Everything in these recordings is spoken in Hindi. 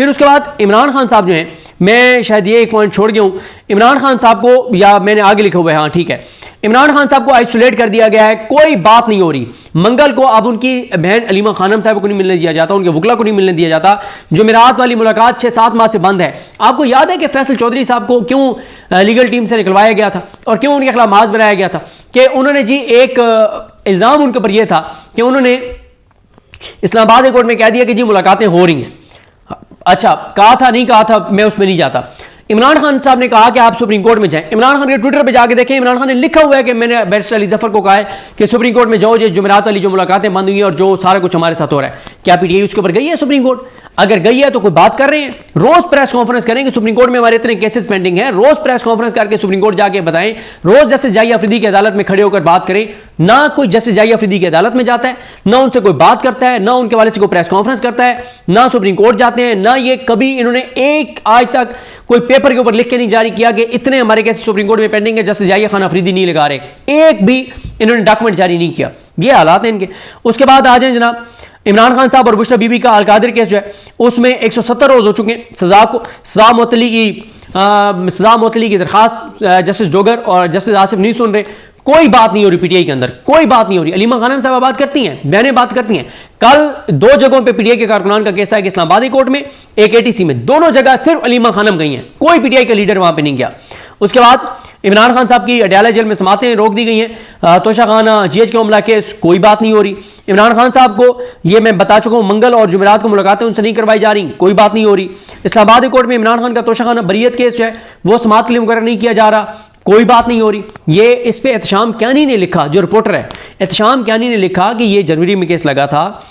फिर उसके बाद इमरान खान साहब जो हैं, मैं शायद ये एक पॉइंट छोड़ गया हूं, इमरान खान साहब को, या मैंने आगे लिखा हुआ है, हाँ ठीक है, इमरान खान साहब को आइसोलेट कर दिया गया है, कोई बात नहीं हो रही। मंगल को अब उनकी बहन अलीमा खानम साहब को नहीं मिलने दिया जाता, उनके वकला को नहीं मिलने दिया जाता। जुमेरात वाली मुलाकात 6-7 माह से बंद है। आपको याद है कि फैसल चौधरी साहब को क्यों लीगल टीम से निकलवाया गया था और क्यों उनके खिलाफ माज बनाया गया था? कि उन्होंने जी एक इल्ज़ाम उनके ऊपर यह था कि उन्होंने इस्लामाबाद हाई कोर्ट में कह दिया कि जी मुलाकातें हो रही हैं। अच्छा, कहा था नहीं कहा था, मैं उसमें नहीं जाता। इमरान खान साहब ने कहा कि आप सुप्रीम कोर्ट में जाएं। इमरान खान के ट्विटर पे जाके देखें, इमरान खान ने लिखा हुआ है कि मैंने बैरिस्टर अली जफर को कहा है कि सुप्रीम कोर्ट में जाओ, जो जुमेरात वाली जो मुलाकातें बंद हुई हैं और जो सारा कुछ हमारे साथ हो रहा है। क्या पीटीआई उसके ऊपर गई है सुप्रीम कोर्ट? अगर गई है तो कोई बात कर रहे हैं, रोज प्रेस कॉन्फ्रेंस करें कि सुप्रीम कोर्ट में हमारे इतने केसेस पेंडिंग हैं, रोज प्रेस कॉन्फ्रेंस करके सुप्रीम कोर्ट जाके बताएं, रोज जस्टिस जाहिया अफरीदी की अदालत में खड़े होकर बात करें। ना कोई जस्टिस जाहिया अफरीदी की अदालत में जाता है, ना उनसे कोई बात करता है, ना उनके वाले से कोई प्रेस कॉन्फ्रेंस करता है, ना सुप्रीम कोर्ट जाते हैं, ना ये कभी इन्होंने एक आज तक कोई पेपर के ऊपर लिख के नहीं जारी किया कि इतने हमारे केस सुप्रीम कोर्ट में पेंडिंग है, जस्टिस जाहिया खान अफरीदी नहीं लगा रहे, एक भी इन्होंने डॉक्यूमेंट जारी नहीं किया। ये हालात हैं इनके। उसके बाद आ जाए जनाब, इमरान खान साहब और बुशरा बीबी का अलकादिर केस जो है उसमें 170 रोज हो चुके हैं। सजा मुअत्तली की दरखास्त जस्टिस जोगर और जस्टिस आसिफ नहीं सुन रहे। कोई बात नहीं हो रही पीटीआई के अंदर, कोई बात नहीं हो रही। अलीमा खानम साहब बात करती हैं, बहनें बात करती हैं। कल 2 जगहों पे पीटीआई के कारकुनान का केस था, एक इस्लामाबाद कोर्ट में, एक एटीसी में, दोनों जगह सिर्फ अलीमा खानम गई हैं, कोई पीटीआई का लीडर वहां पे नहीं गया। उसके बाद इमरान खान साहब की अडयाला जेल में समातें रोक दी गई हैं। तोशा खाना जीएच के मामला केस, कोई बात नहीं हो रही। इमरान खान साहब को ये मैं बता चुका हूं, मंगल और जुमेरात को मुलाकातें उनसे नहीं करवाई जा रही, कोई बात नहीं हो रही। इस्लामाबाद कोर्ट में इमरान खान का तोशा खाना बरीयत केस जो है वो समात के लिए मुकर्रर नहीं किया जा रहा, कोई बात नहीं हो रही। ये इस पे एहतशाम क्यानी ने लिखा, जो रिपोर्टर है, एहतशाम क्यानी ने लिखा कि ये जनवरी में केस लगा था।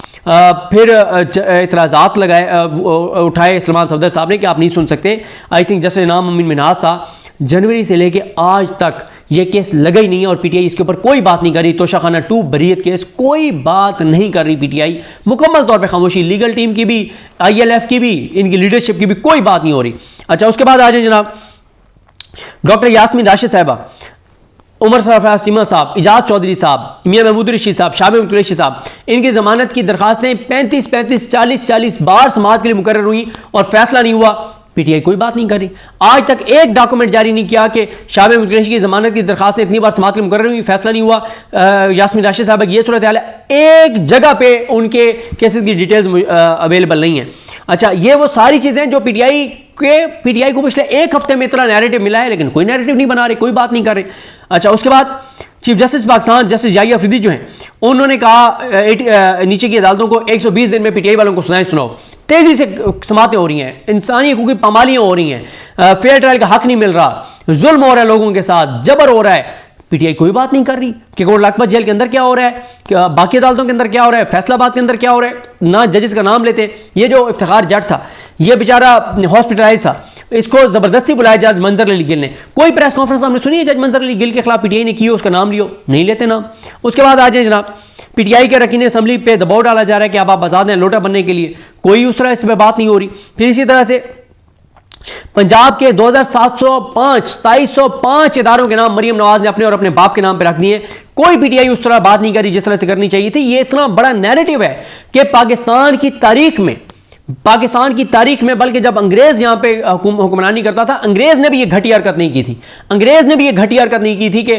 फिर इतराज़ात लगाए उठाए इस्लामाबाद सफदर साहब ने कि आप नहीं सुन सकते। आई थिंक जैसे नाम अमीन मिनहाज था, जनवरी से लेके आज तक ये केस लगा ही नहीं है और पीटीआई इसके ऊपर कोई बात नहीं कर रही। तोशा खाना 2 बरीयत केस, कोई बात नहीं कर रही पीटीआई, मुकम्मल तौर पे खामोशी, लीगल टीम की भी, आईएलएफ की भी, इनकी लीडरशिप की भी कोई बात नहीं हो रही। अच्छा, उसके बाद आ जाए जनाब, डॉक्टर यास्मीन राशिद साहबा, उमर सरफराज सीमा साहब, इजाज चौधरी साहब, मियां महमूद रशीद साहब, शाबिब कुरैशी साहब, इनकी जमानत की दरखास्तें 35-35, 40-40 बार समाअत के लिए मुकर्रर हुई और फैसला नहीं हुआ। पीटीआई कोई बात नहीं कर रही। आज तक एक डॉक्यूमेंट जारी नहीं किया कि शाबिब कुरैशी की जमानत की दरखास्तें इतनी बार समाअत के लिए मुकर्रर हुई, फैसला नहीं हुआ। यास्मीन राशिद साहब की ये सूरत हाल है, एक जगह पे उनके केसेस की डिटेल्स अवेलेबल नहीं है। अच्छा, ये वो सारी चीजें जो पीटीआई को पिछले एक हफ्ते में इतना नैरेटिव मिला है, लेकिन कोई नैरेटिव नहीं बना रहे, कोई बात नहीं कर रहे। अच्छा, उसके बाद chief justice Pakistan justice Yahya Afridi जो हैं, उन्होंने कहा नीचे की अदालतों को 120 दिन में पीटीआई वालों को सुनाओ। तेजी से समातें हो रही हैं, इंसानी हकूक़ की पामालियां हो रही हैं, फेयर ट्रायल का हक नहीं मिल रहा, जुल्म हो रहा है लोगों के साथ, जबर हो रहा है। पीटीआई कोई बात नहीं कर रही कि कोट लखपत जेल के अंदर क्या हो रहा है, क्या बाकी अदालतों के अंदर क्या हो रहा है, फैसलाबाद के अंदर क्या हो रहा है, ना जजेस का नाम लेते। ये जो इफ्तिखार जट था, ये बेचारा हॉस्पिटलाइज था, इसको जबरदस्ती बुलाया जज मंजर अली गिल ने। कोई प्रेस कॉन्फ्रेंस आपने सुनी है जज मंजर अली गिल के खिलाफ पीटीआई ने की हो, उसका नाम लियो, नहीं लेते नाम। उसके बाद आ जाए जनाब, पीटीआई के रकीन असेंबली पे दबाव डाला जा रहा है कि आप आजाद हैं लोटा बनने के लिए, कोई उस तरह इस पर बात नहीं हो रही। फिर इसी तरह से पंजाब के 2705 इदारों के नाम मरियम नवाज ने अपने और अपने बाप के नाम पे रख दिए। कोई पीटीआई उस तरह बात नहीं करी जिस तरह से करनी चाहिए थी। ये इतना बड़ा नैरेटिव है कि पाकिस्तान की तारीख में बल्कि जब अंग्रेज यहां पे हुक्मरानी करता था, अंग्रेज ने भी ये घटिया हरकत नहीं की थी। अंग्रेज ने भी ये घटिया हरकत नहीं की थी कि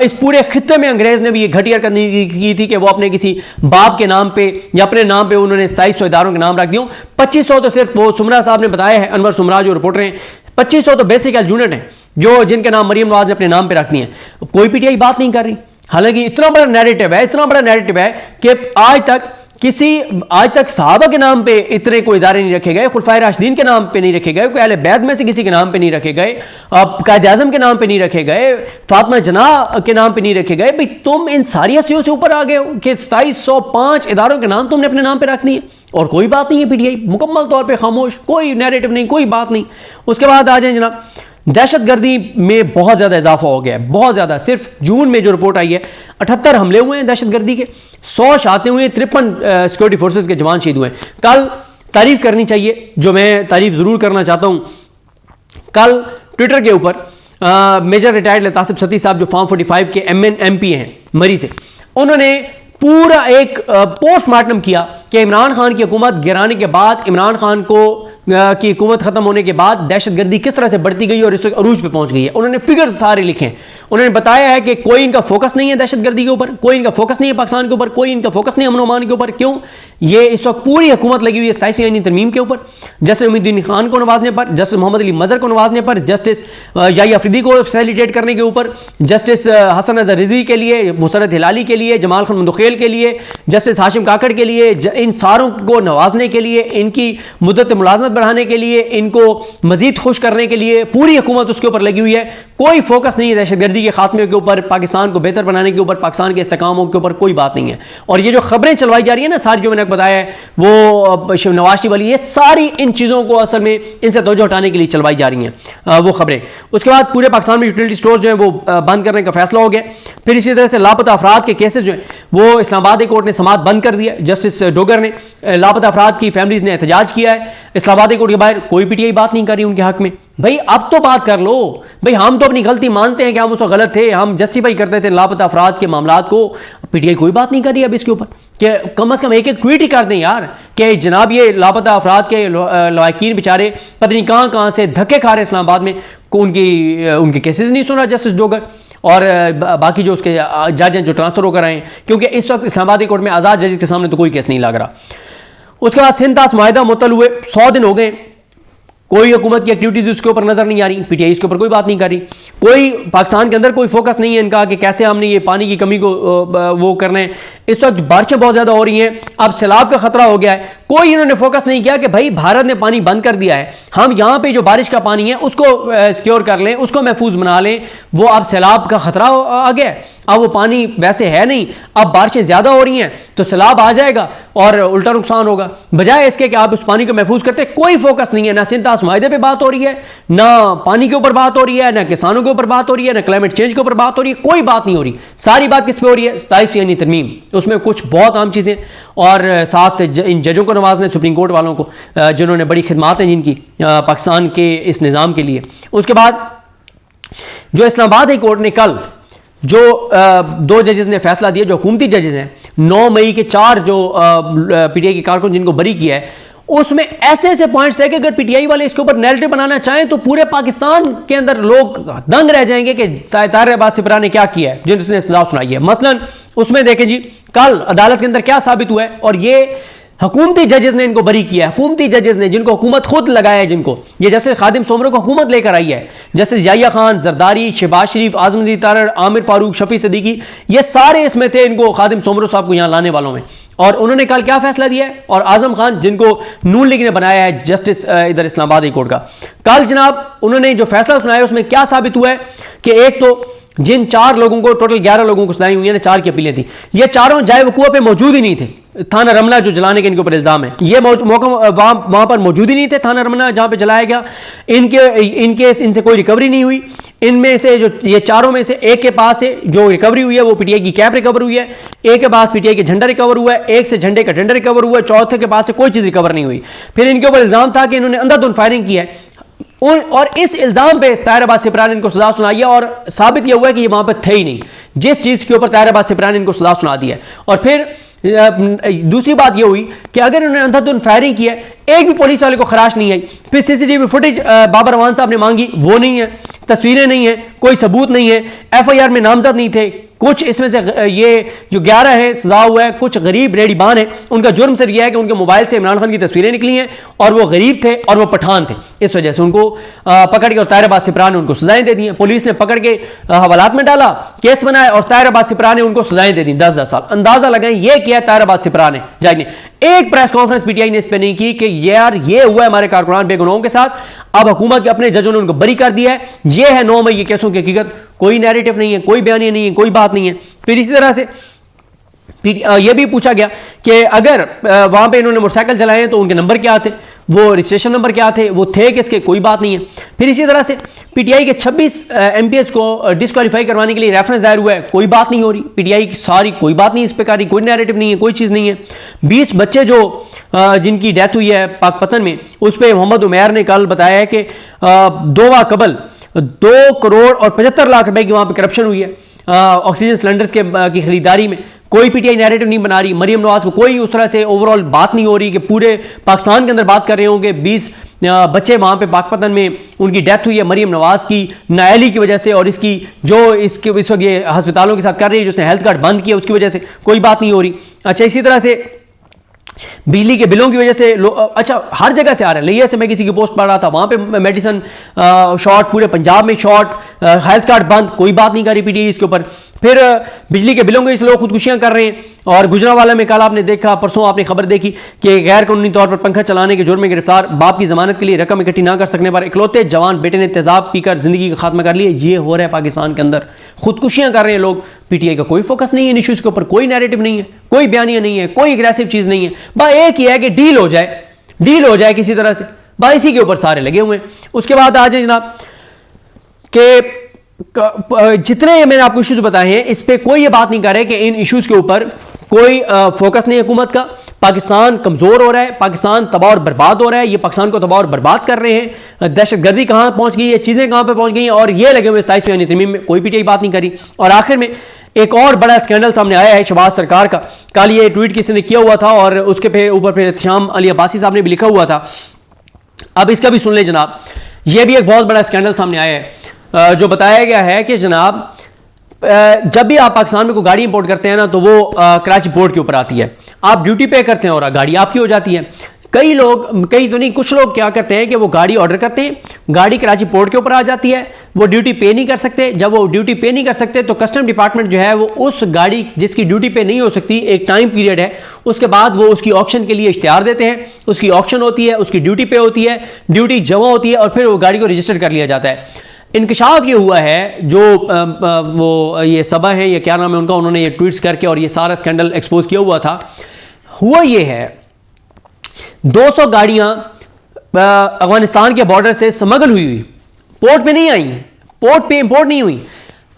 इस पूरे खित्ते में अंग्रेज ने भी ये घटिया हरकत नहीं की थी कि वो अपने किसी बाप के नाम पे या अपने नाम पे उन्होंने 2700 इदारों के नाम रख दियो। 2500 तो सिर्फ वो सुमरा साहब ने बताया है, अनवर सुमरा जो रिपोर्टर हैं, 2500 तो बेसिक यूनिट हैं जो जिनके नाम मरियम नवाज ने अपने नाम पे रख दिए हैं। कोई पीटीआई बात नहीं कर रही। हालांकि इतना बड़ा नैरेटिव है कि आज तक सहाबा के नाम पे इतने कोई इदारे नहीं रखे गए, खुलफाए राशिदीन के नाम पे नहीं रखे गए, कोई अहले बैत में से किसी के नाम पे नहीं रखे गए, कायद आज़म के नाम पे नहीं रखे गए, फातिमा जना के नाम पे नहीं रखे गए। भाई तुम इन सारी हस्तियों से ऊपर आ गए हो कि 2705 इदारों के नाम तुमने अपने नाम पे रख दिए और कोई बात नहीं है। पीटीआई मुकम्मल तौर पर खामोश, कोई नैरेटिव नहीं, कोई बात नहीं। उसके बाद आ जाए जनाब, दहशतगर्दी में बहुत ज़्यादा इजाफा हो गया है, बहुत ज़्यादा। सिर्फ जून में जो रिपोर्ट आई है 78 हमले हुए हैं दहशतगर्दी के, 100 शातें हुई, 53 सिक्योरिटी फोर्सेस के जवान शहीद हुए हैं। कल तारीफ करनी चाहिए, जो मैं तारीफ ज़रूर करना चाहता हूँ, कल ट्विटर के ऊपर मेजर रिटायर्ड लतासिफ सती साहब जो फॉर्म 45 के MP हैं मरी से, उन्होंने पूरा एक पोस्टमार्टम किया कि इमरान खान की हुकूमत गिराने के बाद, इमरान खान की हुकूमत खत्म होने के बाद दहशतगर्दी किस तरह से बढ़ती गई और इस वक्त अरूज पे पहुंच गई है। उन्होंने फिगर्स सारे लिखे हैं। उन्होंने बताया है कि कोई इनका फोकस नहीं है दहशतगर्दी के ऊपर, कोई इनका फोकस नहीं है पाकिस्तान के ऊपर, कोई इनका फोकस नहीं है अमन-ओ-अमान के ऊपर। क्यों? ये इस वक्त पूरी हुकूमत लगी हुई है 27 आईनी तरमीम के ऊपर, जस्टिस उम्मीदुद्दीन खान को नवाजने पर, जस्टिस मोहम्मद अली मजहर को नवाजने पर, जस्टिस याहिया अफरीदी को फैसिलिटेट करने के ऊपर, जस्टिस हसन अजहर रिजवी के लिए, मुसरत हिलाली के लिए, जमाल खान मुंदखेल के लिए, जस्टिस हाशिम काकड़ के लिए, इन सारों को नवाजने के लिए, इनकी मुद्दत मुलाजमत बढ़ाने के लिए, इनको मजीद खुश करने के लिए पूरी हुकूमत उसके ऊपर लगी हुई है। कोई फोकस नहीं है दहशतगर्दी के खात्मे के ऊपर, पाकिस्तान को बेहतर बनाने के ऊपर, पाकिस्तान के इस्तेकामों के ऊपर कोई बात नहीं है। और ये जो खबरें चलवाई जा रही है ना सारी, जो मैंने बताया है वो नवाज शरीफ वाली, ये सारी इन चीज़ों को असल में इनसे तवज्जो हटाने के लिए चलवाई जा रही हैं वो खबरें। उसके बाद पूरे पाकिस्तान में यूटिलिटी स्टोर्स जो है वो बंद करने का फैसला हो गया। फिर इसी तरह से लापता अफराद के केसेस जो हैं वो इस्लामाबाद हाई कोर्ट ने समाअत बंद कर दिया। जस्टिस डोगर ने लापता अफराद की फैमिलीज ने एहतजाज किया है इस्लामाबाद हाई कोर्ट के बाहर। कोई पीटीआई बात नहीं कर रही उनके हक में। भाई अब तो बात कर लो भाई, हम तो अपनी गलती मानते हैं कि हम उसको गलत थे, हम जस्टिफाई करते थे लापता अफराद के मामलात को। पीटीआई कोई बात नहीं कर रही अब इसके ऊपर कि कम से कम एक एक ट्वीट ही कर दें यार कि जनाब ये लापता अफराद के लवाकिन बेचारे पता नहीं कहाँ कहाँ से धक्के खा रहे इस्लामाबाद में, को उनके केसेस नहीं सुना जस्टिस डोगर और बाकी जो उसके जज हैं जो ट्रांसफर होकर आए हैं, क्योंकि इस वक्त इस्लामाबाद हाई कोर्ट में आज़ाद जजेस के सामने तो कोई केस नहीं लग रहा। उसके बाद सिंध ताश मुआहिदा मुअत्तल हुए 100 दिन हो गए, कोई हुकूमत की एक्टिविटीज उसके ऊपर नजर नहीं आ रही। पीटीआई इसके ऊपर कोई बात नहीं कर रही। कोई पाकिस्तान के अंदर कोई फोकस नहीं है इनका कि कैसे हमने ये पानी की कमी को वो करना है। इस वक्त बारिशें बहुत ज्यादा हो रही हैं, अब सैलाब का खतरा हो गया है। कोई इन्होंने फोकस नहीं किया कि भाई भारत ने पानी बंद कर दिया है, हम यहाँ पे जो बारिश का पानी है उसको सिक्योर कर लें, उसको महफूज बना लें। वो अब सैलाब का खतरा आ गया है, अब वो पानी वैसे है नहीं, अब बारिशें ज्यादा हो रही हैं तो सैलाब आ जाएगा और उल्टा नुकसान होगा। बजाय इसके कि आप उस पानी को महफूज करते, कोई फोकस नहीं है। ना सिंध ताश मुआहिदे पे बात हो रही है, ना पानी के ऊपर बात हो रही है, ना किसानों के ऊपर बात हो रही है, ना क्लाइमेट चेंज के ऊपर बात हो रही है, कोई बात नहीं हो रही। सारी बात किस पे हो रही है? 27 यानी तरमीम, उसमें कुछ बहुत आम चीजें और साथ इन जजों को नवाजने, सुप्रीम कोर्ट वालों को जिन्होंने बड़ी खिदमात हैं जिनकी पाकिस्तान के इस निज़ाम के लिए। उसके बाद जो इस्लामाबाद हाई कोर्ट ने कल जो 2 जजेस ने फैसला दिया, जो हुकूमती जजेस हैं, 9 मई के 4 जो पीटीआई के कारकुन जिनको बरी किया है, उसमें ऐसे ऐसे पॉइंट्स थे कि अगर पीटीआई वाले इसके ऊपर नैरेटिव बनाना चाहें तो पूरे पाकिस्तान के अंदर लोग दंग रह जाएंगे कि ताहिर अब्बास सिपरा ने क्या किया है, जिसने सजा सुनाई है। मसलन उसमें देखें जी, कल अदालत के अंदर क्या साबित हुआ है, और ये हुकूमती जजेस ने इनको बरी किया है। हुकूमती जजेस ने, जिनको हुकूमत खुद लगाया है, जिनको ये जैसे खादिम सोमरो को हुकूमत लेकर आई है, जैसे याहिया खान, जरदारी, शहबाज शरीफ, आजम अली तारड़, आमिर फारूक, शफी सदीकी, ये सारे इसमें थे इनको खादिम सोमरो साहब को यहां लाने वालों में। और उन्होंने कल क्या फैसला दिया है, और आजम खान जिनको नून लीग ने बनाया है जस्टिस इधर इस्लामाबाद हाई कोर्ट का, कल जनाब उन्होंने जो फैसला सुनाया उसमें क्या साबित हुआ है कि एक तो जिन 4 लोगों को, टोटल 11 लोगों को सुनाई हुई है, 4 की अपीलें थी, ये चारों जाए वकूआ पे मौजूद ही नहीं थे। थाना रमना जो जलाने के इनके ऊपर इल्जाम है, ये मौका वहां पर मौजूद ही नहीं थे। थाना रमना जहां पे जलाया गया, इनसे कोई रिकवरी नहीं हुई। इनमें से जो ये चारों में से एक के पास से जो रिकवरी हुई है वो पीटीआई की कैप रिकवर हुई है, एक के पास पीटीआई के झंडा रिकवर हुआ है, एक से झंडे का डंडा रिकवर हुआ है, चौथे के पास से कोई चीज रिकवर नहीं हुई। फिर इनके ऊपर इल्जाम था कि इन्होंने अंधाधुंध फायरिंग की है, और इस इल्जाम पे ताहिर अब्बास सिपरा ने इनको सजा सुनाई है, और साबित यह हुआ है कि ये वहां पर थे ही नहीं जिस चीज के ऊपर ताहिर अब्बास सिपरा ने इनको सजा सुना दी है। और फिर दूसरी बात यह हुई कि अगर इन्होंने अंधाधुंध फायरिंग की है, एक भी पुलिस वाले को खराश नहीं आई। फिर सीसीटीवी फुटेज बाबर रवान साहब ने मांगी, वो नहीं है, तस्वीरें नहीं है, कोई सबूत नहीं है, एफआईआर में नामजद नहीं थे। कुछ इसमें से ये जो 11 है सजा हुआ है, कुछ गरीब रेडीबान है, उनका जुर्म सिर्फ यह है कि उनके मोबाइल से इमरान खान की तस्वीरें निकली हैं और वो गरीब थे और वो पठान थे, इस वजह से उनको पकड़ के, और ताहिर अब्बास सिपरा ने उनको सजाएं दे दी हैं। पुलिस ने पकड़ के हवालात में डाला, केस बनाया, और ताहिर अब्बास सिपरा ने उनको सजाएं दे दी 10-10 साल। अंदाजा लगाएं ये किया ताहिर अब्बास सिपरा ने, जज ने। एक प्रेस कॉन्फ्रेंस पीटीआई ने इस पर नहीं की कि यार ये हुआ है हमारे कारकुनान बेगुनाहों के साथ, अब हुकूमत के अपने जजों ने उनको बरी कर दिया है, ये है 9 मई के केसों की हकीकत। कोई नैरेटिव नहीं है, कोई बयानी नहीं है, कोई बात नहीं है। फिर इसी तरह से यह भी पूछा गया कि अगर वहां पे इन्होंने मोटरसाइकिल चलाए तो उनके नंबर क्या थे, वो रजिस्ट्रेशन नंबर क्या थे, वो थे किसके, कोई बात नहीं है। फिर इसी तरह से पीटीआई के 26 एमपीएस को डिस्क्वालीफाई करवाने के लिए रेफरेंस दायर हुआ है, कोई बात नहीं हो रही। पीटीआई की सारी कोई बात नहीं इस पे करी, कोई नैरेटिव नहीं है, कोई चीज़ नहीं है। 20 बच्चे जो जिनकी डेथ हुई है पाकपतन में, उस पर मोहम्मद उमैर ने कल बताया है कि 2 माह कबल 2 करोड़ और 75 लाख रुपए की वहां पर करप्शन हुई है ऑक्सीजन सिलेंडर्स की खरीदारी में। कोई पीटीआई नैरेटिव नहीं बना रही, मरियम नवाज को कोई उस तरह से ओवरऑल बात नहीं हो रही कि पूरे पाकिस्तान के अंदर बात कर रहे होंगे 20 बच्चे वहां पे पाकपतन में उनकी डेथ हुई है मरियम नवाज की नाअहली की वजह से, और इसकी जो इसके इस वक्त ये अस्पतालों के साथ कर रही है, जो उसने हेल्थ कार्ड बंद किया उसकी वजह से कोई बात नहीं हो रही। अच्छा, इसी तरह से बिजली के बिलों की वजह से अच्छा हर जगह से आ रहा है। लिया से मैं किसी की पोस्ट पढ़ रहा था, वहां पे मेडिसिन शॉर्ट, पूरे पंजाब में शॉर्ट, हेल्थ कार्ड बंद, कोई बात नहीं करी पीटीआई इसके ऊपर। फिर बिजली के बिलों के इसलिए लोग खुदकुशियां कर रहे हैं। और गुजरांवाला में कल आपने देखा, परसों आपने खबर देखी कि गैर कानूनी तौर पर पंखा चलाने के जुर्म में गिरफ्तार बाप की जमानत के लिए रकम इकट्ठी ना कर सकने पर इकलौते जवान बेटे ने तेजाब पीकर जिंदगी का खात्मा कर लिया। ये हो रहा है पाकिस्तान के अंदर, खुदकुशियां कर रहे हैं लोग। पीटीआई का कोई फोकस नहीं है इन इश्यूज के ऊपर, कोई नैरेटिव नहीं है, कोई बयानिया नहीं है, कोई एग्रेसिव चीज नहीं है। बस एक ही है कि डील हो जाए किसी तरह से, बस इसी के ऊपर सारे लगे हुए हैं। उसके बाद आ जाए जनाब के जितने मैंने आपको इश्यूज बताए हैं इस पे कोई ये बात नहीं कर रहे कि इन इश्यूज के ऊपर कोई फोकस नहीं है हुकूमत का। पाकिस्तान कमजोर हो रहा है, पाकिस्तान तबाह और बर्बाद हो रहा है, ये पाकिस्तान को तबाह और बर्बाद कर रहे हैं। दहशतगर्दी कहां पहुंच गई है, चीजें कहां पे पहुंच गई हैं, और ये लगे हुए 27वीं तरमीम में कोई पीटीआई बात नहीं करी। और आखिर में एक और बड़ा स्कैंडल सामने आया है शहबाज सरकार का। कल ये ट्वीट किसी ने किया हुआ था और उसके ऊपर फिर एहतशाम अली अब्बासी साहब ने भी लिखा हुआ था। अब इसका भी सुन ले जनाब, ये भी एक बहुत बड़ा स्कैंडल सामने आया है। जो बताया गया है कि जनाब जब भी आप पाकिस्तान में कोई गाड़ी इंपोर्ट करते हैं ना तो वो कराची पोर्ट के ऊपर आती है, आप ड्यूटी पे करते हैं और गाड़ी आपकी हो जाती है। कई लोग, कई तो नहीं, कुछ लोग क्या करते हैं कि वो गाड़ी ऑर्डर करते हैं, गाड़ी कराची पोर्ट के ऊपर आ जाती है, वो ड्यूटी पे नहीं कर सकते। जब वो ड्यूटी पे नहीं कर सकते तो कस्टम डिपार्टमेंट जो है वो उस गाड़ी जिसकी ड्यूटी पे नहीं हो सकती, एक टाइम पीरियड है, उसके बाद वो उसकी ऑक्शन के लिए इश्तिहार देते हैं, उसकी ऑक्शन होती है, उसकी ड्यूटी पे होती है, ड्यूटी जमा होती है और फिर वो गाड़ी को रजिस्टर कर लिया जाता है। इंकशाफ ये हुआ है जो वो ये सबा है, ये क्या नाम है उनका, उन्होंने ये ट्वीट्स करके और ये सारा स्कैंडल एक्सपोज किया हुआ था। हुआ ये है 200 गाड़ियां अफगानिस्तान के बॉर्डर से स्मगल हुई, पोर्ट पे नहीं आई, पोर्ट पे इंपोर्ट नहीं हुई।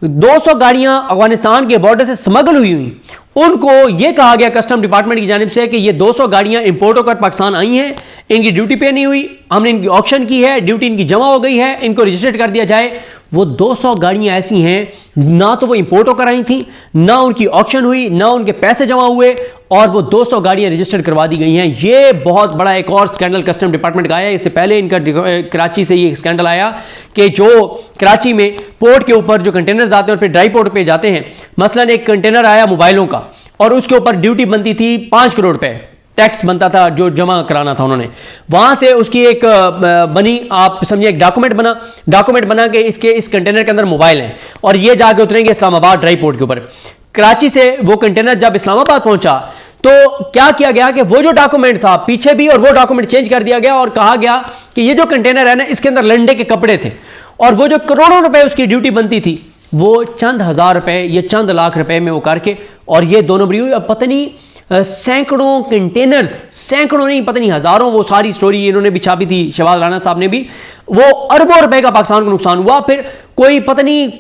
200 गाड़ियां अफगानिस्तान के बॉर्डर से स्मगल हुई। उनको यह कहा गया कस्टम डिपार्टमेंट की जानिब से कि ये 200 गाड़ियां इंपोर्ट होकर पाकिस्तान आई हैं, इनकी ड्यूटी पे नहीं हुई, हमने इनकी ऑक्शन की है, ड्यूटी इनकी जमा हो गई है, इनको रजिस्टर्ड कर दिया जाए। वो 200 गाड़ियां ऐसी हैं ना तो वो इंपोर्ट होकर आई थी, ना उनकी ऑक्शन हुई, ना उनके पैसे जमा हुए, और वो 200 गाड़ियां रजिस्टर्ड करवा दी गई हैं। ये बहुत बड़ा एक और स्कैंडल कस्टम डिपार्टमेंट का आया। इससे पहले इनका कराची से ये स्कैंडल आया कि जो कराची में पोर्ट के ऊपर जो कंटेनर्स आते हैं और फिर ड्राई पोर्ट पे जाते हैं, मसलन एक कंटेनर आया मोबाइलों का और उसके ऊपर ड्यूटी बनती थी 5 करोड़ रुपए, टैक्स बनता था जो जमा कराना था उन्होंने। वहां से उसकी एक बनी, आप समझिए एक डॉक्यूमेंट बना के इसके इस कंटेनर के अंदर मोबाइल हैं और ये जाके उतरेंगे इस्लामाबाद ड्राई पोर्ट के ऊपर। कराची से वो कंटेनर जब इस्लामाबाद पहुंचा तो क्या किया गया कि वो जो डॉक्यूमेंट था पीछे भी और वो डॉक्यूमेंट चेंज कर दिया गया और कहा गया कि ये जो कंटेनर है ना इसके अंदर लंडे के कपड़े थे, और वो जो करोड़ों रुपए उसकी ड्यूटी बनती थी वो चंद हजार रुपए या चंद लाख रुपए में वो करके, और ये दोनों बरी हुई। अब पता नहीं सैकड़ों कंटेनर्स, सैकड़ों नहीं पता नहीं हजारों, वो सारी स्टोरी इन्होंने भी छापी थी, शहबाज राना साहब ने भी। वो अरबों रुपए का पाकिस्तान को नुकसान हुआ, फिर कोई पता नहीं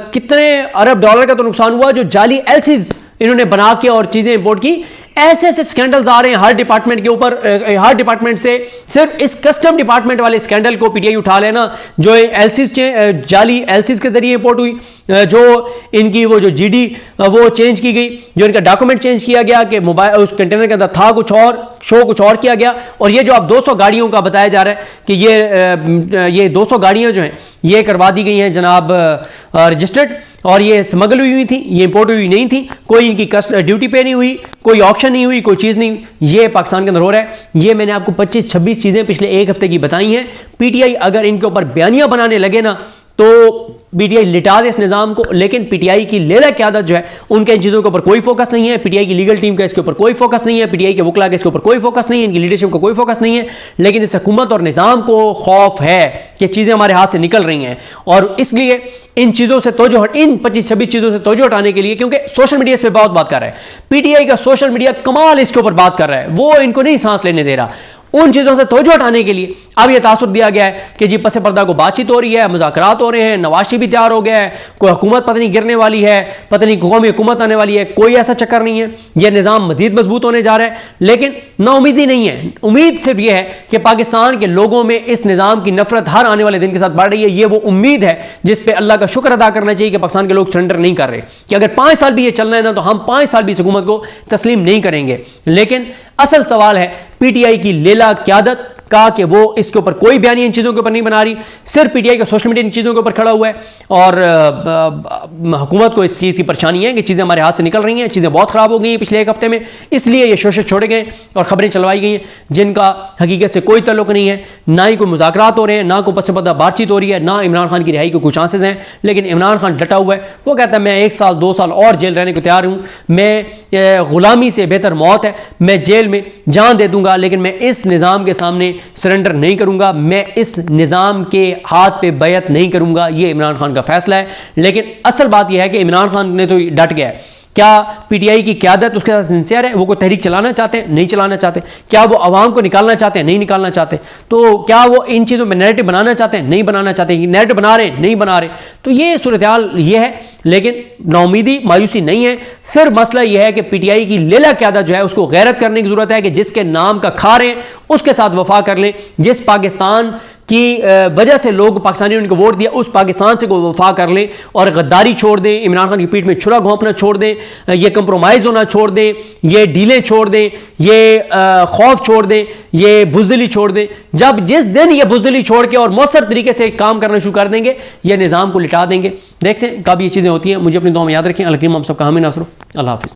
कितने अरब डॉलर का तो नुकसान हुआ जो जाली एलसीज इन्होंने बना के और चीजें इंपोर्ट की। ऐसे ऐसे स्कैंडल्स आ रहे हैं हर डिपार्टमेंट के ऊपर, हर डिपार्टमेंट से। सिर्फ इस कस्टम डिपार्टमेंट वाले स्कैंडल को पीटीआई उठा लेना, जो एलसीज जाली एलसीज के जरिए इंपोर्ट हुई, जो इनकी वो जो जीडी वो चेंज की गई, जो इनका डॉक्यूमेंट चेंज किया गया कि मोबाइल उस कंटेनर के अंदर था कुछ और, शो कुछ और किया गया। और ये जो अब 200 गाड़ियों का बताया जा रहा है कि ये 200 गाड़ियां जो हैं ये करवा दी गई हैं जनाब रजिस्टर्ड, और ये स्मगल हुई थी, ये इंपोर्ट हुई नहीं थी, कोई इनकी ड्यूटी पे नहीं हुई, कोई ऑक्शन नहीं हुई, कोई चीज नहीं। ये पाकिस्तान के अंदर हो रहा है। ये मैंने आपको 25-26 चीजें पिछले एक हफ्ते की बताई हैं। पीटीआई अगर इनके ऊपर बयानियां बनाने लगे ना तो पीटीआई लिटा दे इस निजाम को, लेकिन पीटीआई की लेला क़यादत जो है उनके इन चीज़ों के ऊपर कोई फोकस नहीं है। पीटीआई की लीगल टीम का इसके ऊपर कोई फोकस नहीं है, पीटीआई के वकला का इसके ऊपर कोई फोकस नहीं है, इनकी लीडरशिप को कोई फोकस नहीं है। लेकिन इस हुकूमत और निजाम को खौफ है कि चीज़ें हमारे हाथ से निकल रही हैं, और इसलिए इन चीज़ों से तवज्जो, इन 25-26 चीज़ों से तवज्जो हटाने के लिए, क्योंकि सोशल मीडिया इस पर बहुत बात कर रहा है, पीटीआई का सोशल मीडिया कमाल इसके ऊपर बात कर रहा है, वो इनको नहीं सांस लेने दे रहा। उन चीज़ों से तवज्जो हटाने के लिए अब यह तासुर दिया गया है कि जी पस पर्दा को बातचीत हो रही है, मुज़ाकरात हो रहे हैं, नवाज शरीफ भी तैयार हो गया है, कोई हुकूमत पता नहीं गिरने वाली है, पता नहीं कौमी हुकूमत आने वाली है। कोई ऐसा चक्कर नहीं है, यह निज़ाम मजीद मजबूत होने जा रहा है। लेकिन नाउमीदी नहीं है, उम्मीद सिर्फ यह है कि पाकिस्तान के लोगों में इस निज़ाम की नफरत हर आने वाले दिन के साथ बढ़ रही है। यह वो उम्मीद है जिस पर अल्लाह का शुक्र अदा करना चाहिए कि पाकिस्तान के लोग सरेंडर नहीं कर रहे, कि अगर 5 साल भी ये चलना है ना, तो हम 5 साल भी इस हुकूमत को तस्लीम नहीं करेंगे। लेकिन असल सवाल है पीटीआई की लेला क़यादत का कि वो इसके ऊपर कोई बयान इन चीज़ों के ऊपर नहीं बना रही, सिर्फ पीटीआई का सोशल मीडिया इन चीज़ों के ऊपर खड़ा हुआ है। और हुकूमत को इस चीज़ की परेशानी है कि चीज़ें हमारे हाथ से निकल रही हैं, चीज़ें बहुत ख़राब हो गई हैं पिछले एक हफ्ते में, इसलिए ये शोशे छोड़े गए और ख़बरें चलवाई गई हैं जिनका हकीकत से कोई तल्लुक नहीं है। ना ही कोई मुज़ाकरात हो रहे हैं, ना कोई पस पर्दा बातचीत हो रही है, ना इमरान खान की रिहाई के कुछ चांसेस हैं। लेकिन इमरान खान डटा हुआ है, वो कहता है मैं 1 साल 2 साल और जेल रहने को तैयार हूँ, मैं ग़ुलामी से बेहतर मौत है, मैं जेल में जान दे दूंगा, लेकिन मैं इस निज़ाम के सामने सरेंडर नहीं करूंगा, मैं इस निज़ाम के हाथ पे बैत नहीं करूंगा। ये इमरान खान का फैसला है। लेकिन असल बात यह है कि इमरान खान ने तो डट गया है। क्या पीटीआई की क़यादत उसके साथ सिंसियर है? वो कोई तहरीक चलाना चाहते हैं? नहीं चलाना चाहते। क्या वो अवाम को निकालना चाहते हैं? नहीं निकालना चाहते। तो क्या वो इन चीज़ों में नैरेटिव बनाना चाहते हैं? नहीं बनाना चाहते। नैरेटिव बना रहे हैं? नहीं बना रहे। तो ये सूरत हाल ये है। लेकिन नाउमीदी मायूसी नहीं है, सिर्फ मसला यह है कि पीटीआई की लेला क़यादत जो है उसको गैरत करने की ज़रूरत है कि जिसके नाम का खा रहे हैं उसके साथ वफा कर लें। जिस पाकिस्तान की वजह से लोग पाकिस्तानियों ने उनको वोट दिया, उस पाकिस्तान से कोई वफा कर लें और गद्दारी छोड़ दें, इमरान खान की पीठ में छुरा घोंपना छोड़ दें, ये कंप्रोमाइज़ होना छोड़ दें, ये डीलें छोड़ दें, ये खौफ छोड़ दें, ये बुज़दिली छोड़ दें। जब जिस दिन ये बुज़दिली छोड़ के और मौसर तरीके से काम करना शुरू कर देंगे, ये निज़ाम को लिटा देंगे। देखते हैं कब ये चीज़ें होती हैं। मुझे अपनी दुआ में याद रखें। अल्लाह हम सबका हामी नासर। अल्लाह हाफ़िज़।